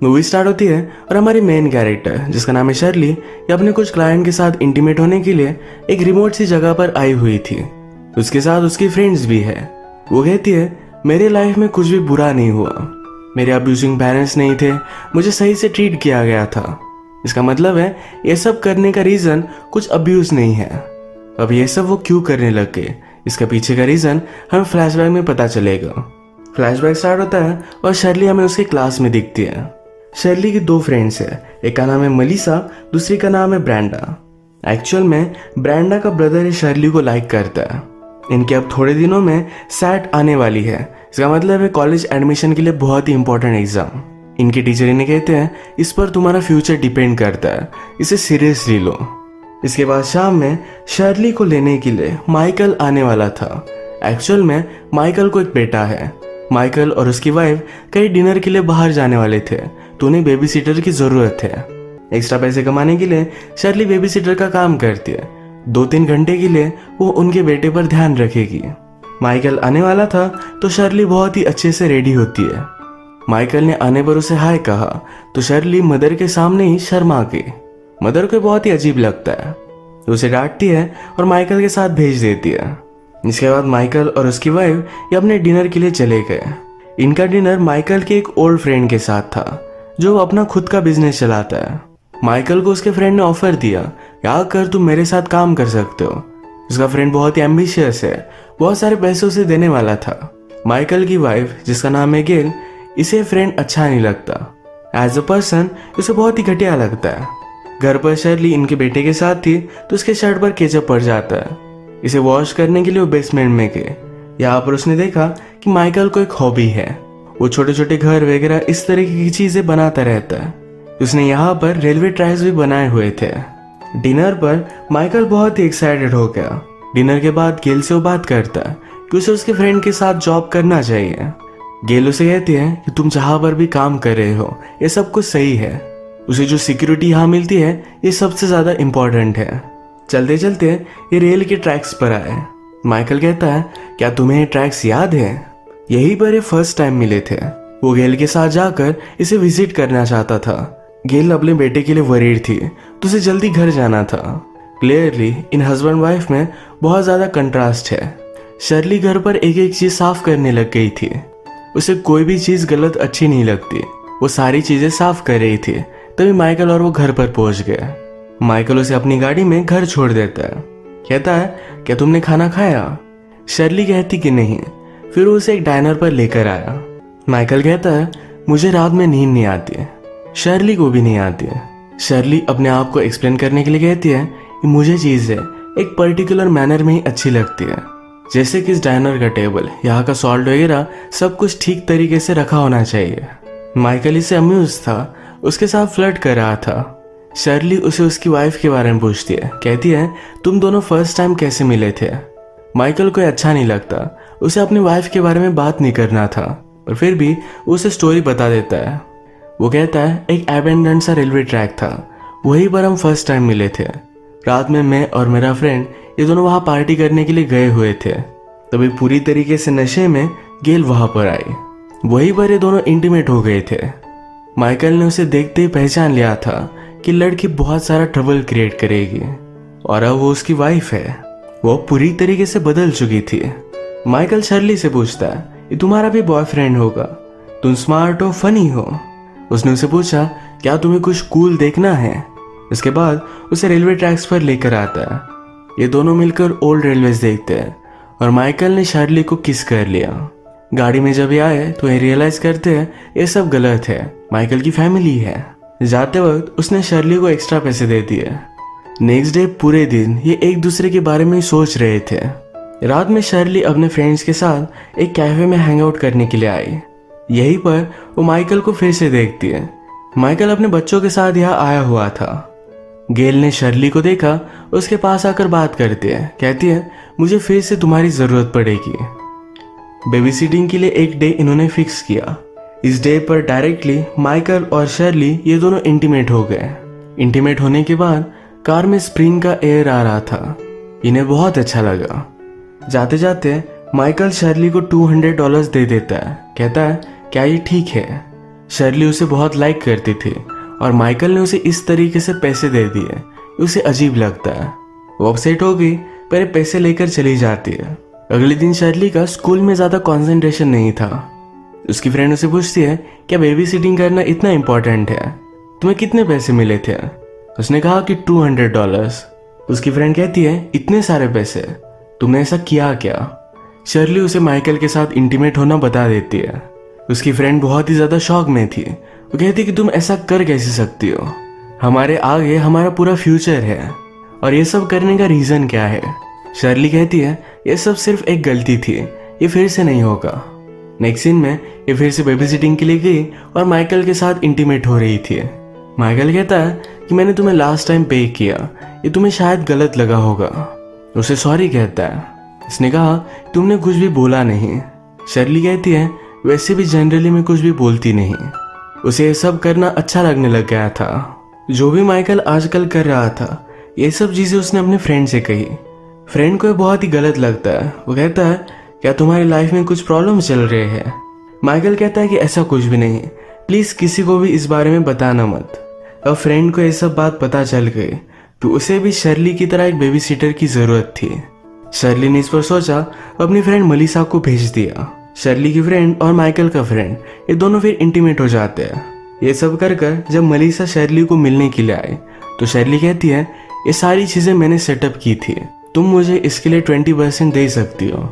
Movie start होती है और हमारी मेन कैरेक्टर जिसका नाम है शर्ली ये अपने कुछ क्लाइंट के साथ इंटीमेट होने के लिए एक रिमोट सी जगह पर आई हुई थी। उसके साथ उसकी फ्रेंड्स भी है। वो कहती है मेरी लाइफ में कुछ भी बुरा नहीं हुआ, मेरे अब्यूजिंग पेरेंट्स नहीं थे, मुझे सही से ट्रीट किया गया था। इसका मतलब है ये सब करने का रीज़न कुछ अब्यूज नहीं है। अब ये सब वो क्यों करने लग गए, इसका पीछे का रीज़न हमें फ्लैशबैक में पता चलेगा। फ्लैशबैक स्टार्ट होता है और शर्ली हमें उसके क्लास में दिखती है। शर्ली की दो फ्रेंड्स है, एक का नाम है मलीसा, दूसरी का नाम है ब्रांडा। एक्चुअल में ब्रांडा का ब्रदर शर्ली को लाइक करता है। इनके अब थोड़े दिनों में सैट आने वाली है। इसका मतलब है कॉलेज एडमिशन के लिए बहुत ही इंपॉर्टेंट एग्जाम। इनके टीचर इन्हें कहते हैं इस पर तुम्हारा फ्यूचर डिपेंड करता है, इसे सीरियसली लो। इसके बाद शाम में शर्ली को लेने के लिए माइकल आने वाला था। एक्चुअल में माइकल को एक बेटा है। माइकल और उसकी वाइफ कहीं डिनर के लिए बाहर जाने वाले थे तो उन्हें बेबी सीटर की जरूरत है। एक्स्ट्रा पैसे कमाने के लिए शर्ली बेबी सीटर का काम करती है। 2-3 घंटे के लिए वो उनके बेटे पर ध्यान रखेगी। माइकल आने वाला था तो शर्ली बहुत ही अच्छे से रेडी होती है। माइकल ने आने पर उसे हाय कहा तो शर्ली मदर के सामने ही शर्मा गई। मदर को बहुत ही अजीब लगता है तो उसे डांटती है और माइकल के साथ भेज देती है। इसके बाद माइकल और उसकी वाइफ ये अपने डिनर के लिए चले गए। इनका डिनर माइकल के एक ओल्ड फ्रेंड के साथ था जो अपना खुद का बिजनेस चलाता है। माइकल को उसके फ्रेंड ने ऑफर दिया क्या कर तुम मेरे साथ काम कर सकते हो। उसका फ्रेंड बहुत ही एम्बिशियस है, बहुत सारे पैसे उसे देने वाला था। माइकल की वाइफ जिसका नाम है गेल, इसे फ्रेंड अच्छा नहीं लगता। एज अ पर्सन इसे बहुत ही घटिया लगता है। घर पर शर्ली इनके बेटे के साथ थी तो उसके शर्ट पर केचप पड़ जाता है। इसे वॉश करने के लिए वो बेसमेंट में गए। यहाँ पर उसने देखा कि माइकल को एक हॉबी है, वो छोटे छोटे घर वगैरह इस तरह की चीजें बनाता रहता है। उसने यहाँ पर रेलवे ट्रैक्स भी बनाए हुए थे। डिनर पर माइकल बहुत ही एक्साइटेड हो गया। डिनर के बाद गेल से वो बात करता है कि उसे उसके फ्रेंड के साथ जॉब करना चाहिए। गेल उसे कहती है कि तुम जहाँ पर भी काम कर रहे हो ये सब कुछ सही है, उसे जो सिक्योरिटी यहाँ मिलती है ये सबसे ज्यादा इम्पोर्टेंट है। चलते चलते ये रेल के ट्रैक्स पर आए। माइकल कहता है क्या तुम्हें ये ट्रैक्स याद है, यहीं पर ये फर्स्ट टाइम मिले थे। वो गेल के साथ जाकर इसे विजिट करना चाहता था। गेल अपने बेटे के लिए वरीड थी तो उसे जल्दी घर जाना था। क्लियरली इन हस्बैंड वाइफ में बहुत ज्यादा कंट्रास्ट है। शर्ली घर पर एक एक चीज साफ करने लग गई थी। उसे कोई भी चीज गलत अच्छी नहीं लगती। वो सारी चीजें साफ कर रही थी तभी माइकल और वो घर पर पहुंच गए। माइकल उसे अपनी गाड़ी में घर छोड़ देता है। कहता है क्या तुमने खाना खाया। शर्ली कहती कि नहीं। फिर वो उसे एक डाइनर पर लेकर आया। माइकल कहता है मुझे रात में नींद नहीं आती। शर्ली को भी नहीं आती है। शर्ली अपने आप को एक्सप्लेन करने के लिए कहती है कि मुझे चीजें एक पर्टिकुलर मैनर में ही अच्छी लगती है, जैसे कि इस डाइनर का टेबल, यहाँ का सॉल्ट वगैरह सब कुछ ठीक तरीके से रखा होना चाहिए। माइकल इसे अम्यूज था, उसके साथ फ्लर्ट कर रहा था। शर्ली उसे उसकी वाइफ के बारे में पूछती है। कहती है तुम दोनों फर्स्ट टाइम कैसे मिले थे। माइकल को अच्छा नहीं लगता, उसे अपनी वाइफ के बारे में बात नहीं करना था, पर फिर भी वो उसे स्टोरी बता देता है। वो कहता है एक एबेंडन सा रेलवे ट्रैक था, वहीं पर हम फर्स्ट टाइम मिले थे। रात में मैं और मेरा फ्रेंड ये दोनों वहाँ पार्टी करने के लिए गए हुए थे। तभी पूरी तरीके से नशे में गेल वहाँ पर आई। वहीं पर ये दोनों इंटीमेट हो गए थे। माइकल ने उसे देखते ही पहचान लिया था कि लड़की बहुत सारा ट्रबल क्रिएट करेगी और अब वो उसकी वाइफ है। वो पूरी तरीके से बदल चुकी थी। माइकल शर्ली से पूछता है ये तुम्हारा भी बॉयफ्रेंड होगा, तुम स्मार्ट हो, फनी हो। उसने उसे पूछा क्या तुम्हें कुछ कूल देखना है। इसके बाद उसे रेलवे ट्रैक्स पर लेकर आता है। ये दोनों मिलकर ओल्ड रेलवेज देखते हैं और माइकल ने शर्ली को किस कर लिया। गाड़ी में जब ये आए तो ये रियलाइज करते हैं ये सब गलत है, माइकल की फैमिली है। जाते वक्त उसने शर्ली को एक्स्ट्रा पैसे दे दिए। नेक्स्ट डे पूरे दिन ये एक दूसरे के बारे में सोच रहे थे। रात में शर्ली अपने फ्रेंड्स के साथ एक कैफे में हैंग आउट करने के लिए आई। यहीं पर वो माइकल को फिर से देखती है। माइकल अपने बच्चों के साथ यहाँ आया हुआ था। गेल ने शर्ली को देखा, उसके पास आकर बात करती है। कहती है मुझे फिर से तुम्हारी जरूरत पड़ेगी। बेबी सिटिंग के लिए एक डे इन्होंने फिक्स किया। इस डे पर डायरेक्टली माइकल और शर्ली ये दोनों इंटीमेट हो गए। इंटीमेट होने के बाद कार में स्प्रिंग का एयर आ रहा था। इन्हें बहुत अच्छा लगा। जाते जाते माइकल शर्ली को $200 दे देता है। कहता है क्या ये ठीक है। शर्ली उसे बहुत लाइक करती थी और माइकल ने उसे इस तरीके से पैसे दे दिए, उसे अजीब लगता है। वो अपसेट हो गई पर पैसे लेकर चली जाती है। अगले दिन शर्ली का स्कूल में ज्यादा कंसंट्रेशन नहीं था। उसकी फ्रेंड उसे पूछती है, क्या बेबी सिटिंग करना इतना इम्पोर्टेंट है? तुम्हें कितने पैसे मिले थे? उसने कहा कि $200। उसकी फ्रेंड कहती है, इतने सारे पैसे, तुमने ऐसा किया क्या? शर्ली उसे माइकल के साथ इंटीमेट होना बता देती है। उसकी फ्रेंड बहुत ही ज्यादा शॉक में थी। वो कहती है कि तुम ऐसा कर कैसे सकती हो? हमारे आगे हमारा पूरा फ्यूचर है और ये सब करने का रीजन क्या है? शर्ली कहती है, ये सब सिर्फ एक गलती थी, ये फिर से नहीं होगा। नेक्स्ट सीन में ये फिर से बेबी सिटिंग के लिए गई और माइकल के साथ इंटीमेट हो रही थी। माइकल कहता है कि मैंने तुम्हें लास्ट टाइम पे किया, ये तुम्हें शायद गलत लगा होगा। उसे सॉरी कहता है। इसने कहा, तुमने कुछ भी बोला नहीं। शर्ली कहती है, वैसे भी जनरली मैं कुछ भी बोलती नहीं। उसे ये सब करना अच्छा लगने लग गया था। जो भी माइकल आजकल कर रहा था, ये सब चीजें उसने अपने फ्रेंड से कही। फ्रेंड को ये बहुत ही गलत लगता है। वो कहता है, क्या तुम्हारी लाइफ में कुछ प्रॉब्लम चल रहे हैं? माइकल कहता है कि ऐसा कुछ भी नहीं, प्लीज किसी को भी इस बारे में बताना मत। अब फ्रेंड को ये सब बात पता चल गई तो उसे भी शर्ली की तरह एक बेबी सिटर की जरूरत थी। शर्ली ने इस पर सोचा, अपनी फ्रेंड मलिसा को भेज दिया। शर्ली की फ्रेंड और माइकल का फ्रेंड ये दोनों फिर इंटीमेट हो जाते हैं। ये सब कर कर जब मलिसा शर्ली को मिलने के लिए आई तो शर्ली कहती है, ये सारी चीजें मैंने सेटअप की थी, तुम मुझे इसके लिए 20% दे सकती हो।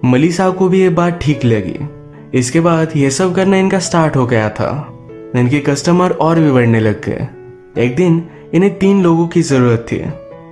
मलिसा को भी ये बात ठीक लगी। इसके बाद ये सब करना इनका स्टार्ट हो गया था। इनके कस्टमर और भी बढ़ने लग गए। एक दिन इन्हें 3 लोगों की जरूरत थी।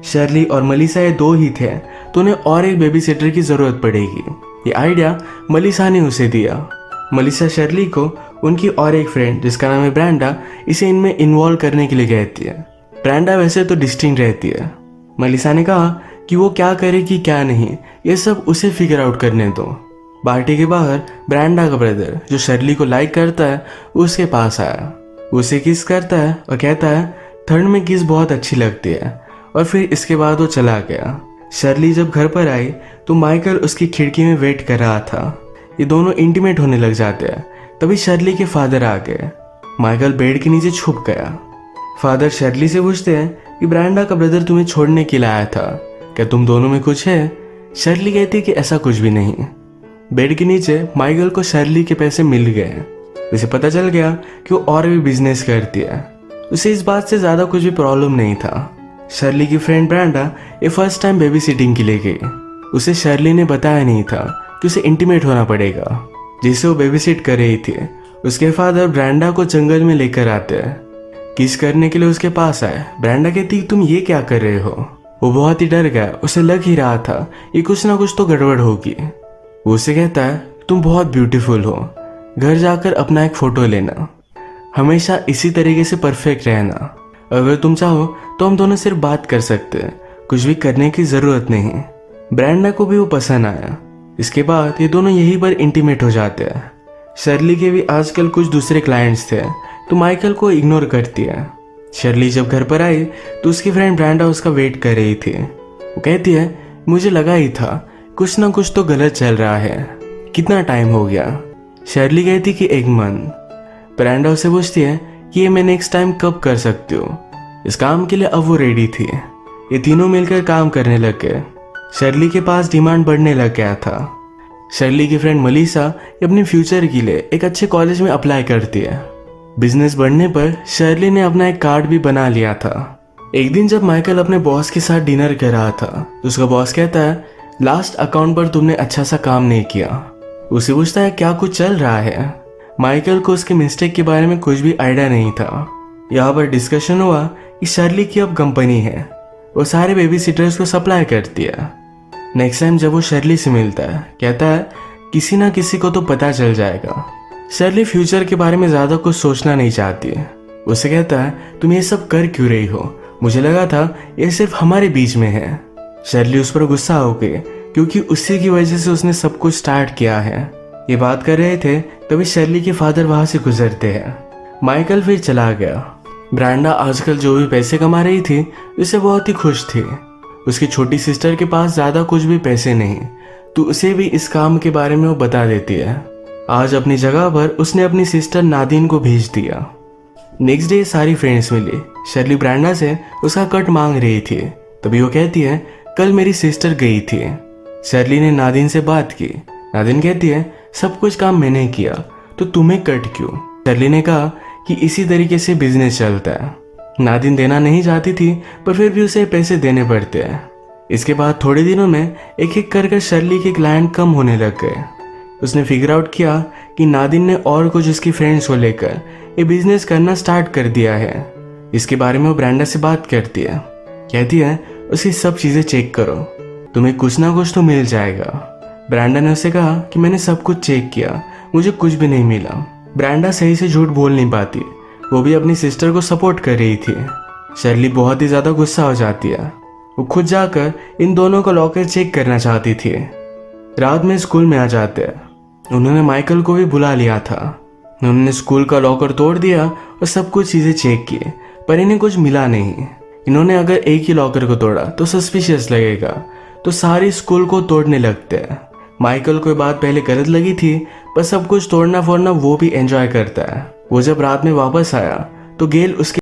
शर्ली और मलिसा ये 2 ही थे तो उन्हें और एक बेबी सिटर की जरूरत पड़ेगी। ये आइडिया मलिसा ने उसे दिया। मलिसा शर्ली को उनकी और एक फ्रेंड जिसका नाम है ब्रांडा, इसे इनमें इन्वॉल्व करने के लिए कहती है। ब्रांडा वैसे तो डिस्टिंक्ट रहती है। मलिसा ने कहा कि वो क्या करेगी क्या नहीं, ये सब उसे फिगर आउट करने दो। पार्टी के बाहर ब्रांडा का ब्रदर जो शर्ली को लाइक करता है उसके पास आया। उसे किस करता है और कहता है, थर्ड में किस बहुत अच्छी लगती है, और फिर इसके बाद वो चला गया। शर्ली जब घर पर आई तो माइकल उसकी खिड़की में वेट कर रहा था। ये दोनों इंटीमेट होने लग जाते हैं। तभी शर्ली के फादर आ गए। माइकल बेड के नीचे छुप गया। फादर शर्ली से पूछते हैं कि ब्रांडा का ब्रदर तुम्हें छोड़ने के लिए आया था, क्या तुम दोनों में कुछ है? शर्ली कहती है कि ऐसा कुछ भी नहीं। बेड के नीचे माइकल को शर्ली के पैसे मिल गए। उसे पता चल गया कि वो और भी बिजनेस करती है। उसे इस बात से ज्यादा कुछ भी प्रॉब्लम नहीं था। शर्ली की फ्रेंड ब्रांडा ये फर्स्ट टाइम बेबी सिटिंग के लिए गई। उसे शर्ली ने बताया नहीं था कि उसे इंटीमेट होना पड़ेगा, जिसे वो बेबी सिट कर रही थी। उसके फादर ब्रांडा को जंगल में लेकर आते हैं। किस करने के लिए उसके पास आए। ब्रांडा कहती तुम ये क्या कर रहे हो? वो बहुत ही डर गया। उसे लग ही रहा था ये कुछ ना कुछ तो गड़बड़ होगी। वो उसे कहता है, तुम बहुत ब्यूटीफुल हो, घर जाकर अपना एक फोटो लेना, हमेशा इसी तरीके से परफेक्ट रहना। अगर तुम चाहो तो हम दोनों सिर्फ बात कर सकते हैं, कुछ भी करने की जरूरत नहीं। ब्रांडा को भी वो पसंद आया। इसके बाद ये दोनों यहीं पर इंटीमेट हो जाते हैं। शर्ली के भी आजकल कुछ दूसरे क्लाइंट्स थे तो माइकल को इग्नोर करती है। शर्ली जब घर पर आई तो उसकी फ्रेंड ब्रांडा उसका वेट कर रही थी। वो कहती है, मुझे लगा ही था कुछ ना कुछ तो गलत चल रहा है, कितना टाइम हो गया? शर्ली कहती कि 1 मंथ। ब्रांडा उसे पूछती है कि ये मैं नेक्स्ट टाइम कब कर सकती हूँ। इस काम के लिए अब वो रेडी थी। ये तीनों मिलकर काम करने लग गए। शर्ली के पास डिमांड बढ़ने लग गया था। शर्ली की फ्रेंड मलिसा अपने फ्यूचर के लिए एक अच्छे कॉलेज में अप्लाई करती है। बिजनेस बढ़ने पर शर्ली ने अपना एक कार्ड भी बना लिया था। एक दिन जब माइकल अपने बॉस के साथ डिनर कर रहा था तो उसका बॉस कहता है, लास्ट अकाउंट पर तुमने अच्छा सा काम नहीं किया। उसे पूछता है, क्या कुछ चल रहा है? माइकल को उसके मिस्टेक के बारे में कुछ भी आइडिया नहीं था। यहाँ पर डिस्कशन हुआ कि शर्ली की अब कंपनी है, वो सारे बेबी सिटर्स को सप्लाई करती है। नेक्स्ट टाइम जब वो शर्ली से मिलता है कहता है, किसी ना किसी को तो पता चल जाएगा। शर्ली फ्यूचर के बारे में ज्यादा कुछ सोचना नहीं चाहती है। उसे कहता है, तुम ये सब कर क्यों रही हो? मुझे लगा था ये सिर्फ हमारे बीच में है। शर्ली उस पर गुस्सा हो गई क्योंकि उसी की वजह से उसने सब कुछ स्टार्ट किया है। ये बात कर रहे थे तभी शर्ली के फादर वहां से गुजरते हैं। माइकल फिर चला गया। ब्रांडा आजकल जो भी पैसे कमा रही थी उससे बहुत ही खुश थी। उसकी छोटी सिस्टर के पास ज्यादा कुछ भी पैसे नहीं तो उसे भी इस काम के बारे में वो बता देती है। आज अपनी जगह पर उसने अपनी सिस्टर नादिन को भेज दिया। नेक्स्ट डे सारी फ्रेंड्स मिली। शर्ली ब्रांडा से उसका कट मांग रही थी, तभी वो कहती है कल मेरी सिस्टर गई थी। शर्ली ने नादिन से बात की। नादिन कहती है सब कुछ काम मैंने किया तो तुम्हें कट क्यों। शर्ली ने कहा कि इसी तरीके से बिजनेस चलता है। नादिन देना नहीं चाहती थी पर फिर भी उसे पैसे देने पड़ते हैं। इसके बाद थोड़े दिनों में एक एक कर शर्ली के क्लाइंट कम होने लग गए। उसने फिगर आउट किया कि नादिन ने और कुछ उसकी फ्रेंड्स को लेकर ये बिजनेस करना स्टार्ट कर दिया है। इसके बारे में वो ब्रांडा से बात करती है, कहती है उसकी सब चीज़ें चेक करो, तुम्हें कुछ ना कुछ तो मिल जाएगा। ब्रांडा ने उसे कहा कि मैंने सब कुछ चेक किया, मुझे कुछ भी नहीं मिला। ब्रांडा सही से झूठ बोल नहीं पाती, वो भी अपनी सिस्टर को सपोर्ट कर रही थी। शर्ली बहुत ही ज़्यादा गुस्सा हो जाती है। वो खुद जाकर इन दोनों का लॉकर चेक करना चाहती थी। रात में स्कूल में आ जाते हैं। उन्होंने माइकल को भी बुला लिया था। उन्होंने स्कूल का लॉकर तोड़ दिया और सब कुछ चीज़ें चेक की, पर इन्हें कुछ मिला नहीं। इन्होंने अगर एक ही लॉकर को तोड़ा तो सस्पिशियस लगेगा, तो सारी स्कूल को तोड़ने लगते हैं। माइकल को ये बात पहले गलत लगी थी, पर सब कुछ तोड़ना फोड़ना वो भी एंजॉय करता है। वो जब रात में वापस आया तो गेल उसके